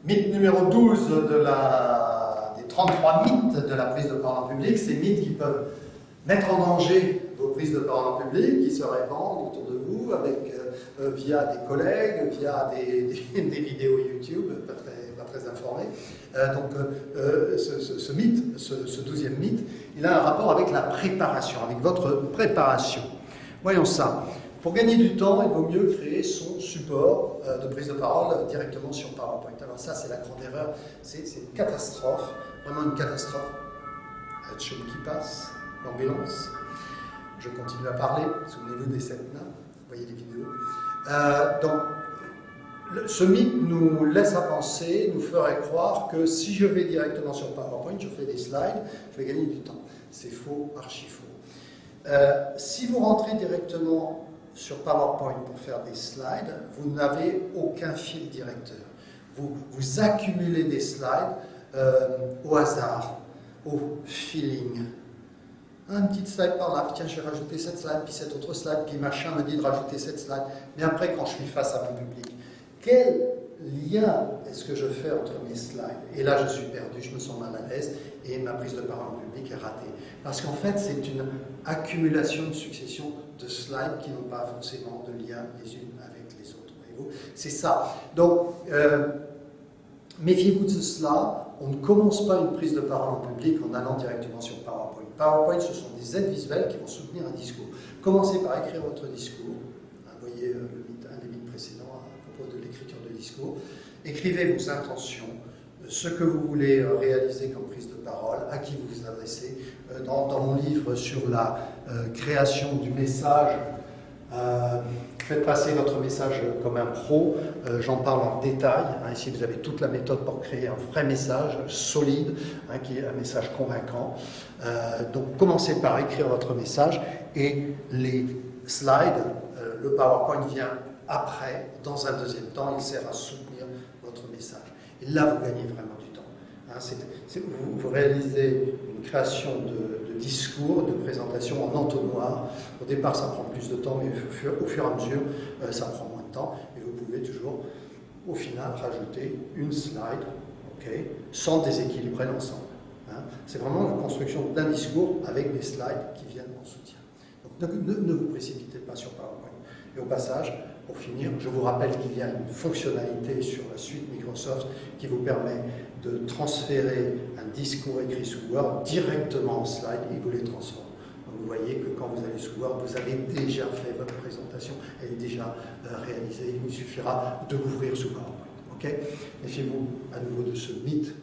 Mythe numéro 12 des 33 mythes de la prise de parole en public, ces mythes qui peuvent mettre en danger vos prises de parole en public, qui se répandent autour de vous via des collègues, via des vidéos YouTube, pas très informées. Ce mythe, ce 12e mythe, il a un rapport avec la préparation, avec votre préparation. Voyons ça. Pour gagner du temps, il vaut mieux créer son support de prise de parole directement sur PowerPoint. Alors ça, c'est la grande erreur, c'est une catastrophe, vraiment une catastrophe. Un chum qui passe, l'ambulance. Je continue à parler, souvenez-vous des 7 nains, vous voyez les vidéos. Ce mythe nous laisse à penser, nous ferait croire que si je vais directement sur PowerPoint, je fais des slides, je vais gagner du temps. C'est faux, archi faux. Si vous rentrez directement sur PowerPoint pour faire des slides, vous n'avez aucun fil directeur. Vous accumulez des slides au hasard, au feeling. Un petit slide par là, tiens, je vais rajouter cette slide, puis cette autre slide, puis machin me dit de rajouter cette slide. Mais après, quand je suis face à mon public, quel lien est-ce que je fais entre mes slides? Et là, je suis perdu, je me sens mal à l'aise, et ma prise de parole en public est ratée. Parce qu'en fait, c'est une accumulation, une succession de slides qui n'ont pas forcément de lien les unes avec les autres. Voyez-vous? C'est ça. Donc, méfiez-vous de cela. On ne commence pas une prise de parole en public en allant directement sur PowerPoint. PowerPoint, ce sont des aides visuelles qui vont soutenir un discours. Commencez par écrire votre discours. Vous voyez un des mythes précédents à propos de l'écriture de discours. Écrivez vos intentions, ce que vous voulez réaliser comme prise de parole, à qui vous vous adressez. Dans mon livre sur la création du message, faites passer votre message comme un pro, j'en parle en détail. Ici, vous avez toute la méthode pour créer un vrai message solide, qui est un message convaincant. Donc, commencez par écrire votre message et les slides, le PowerPoint vient après, dans un deuxième temps, il sert à soutenir votre message. Et là, vous gagnez vraiment du temps. Vous réalisez une création de discours, de présentation en entonnoir. Au départ, ça prend plus de temps, mais au fur et à mesure, ça prend moins de temps. Et vous pouvez toujours, au final, rajouter une slide, sans déséquilibrer l'ensemble. C'est vraiment la construction d'un discours avec des slides qui viennent en soutien. Donc ne vous précipitez pas sur PowerPoint. Et au passage, pour finir, je vous rappelle qu'il y a une fonctionnalité sur la suite Microsoft qui vous permet de transférer un discours écrit sous Word directement en slide et vous les transforme. Donc vous voyez que quand vous allez sous Word, vous avez déjà fait votre présentation, elle est déjà réalisée. Il vous suffira de l'ouvrir sous PowerPoint. Méfiez-vous à nouveau de ce mythe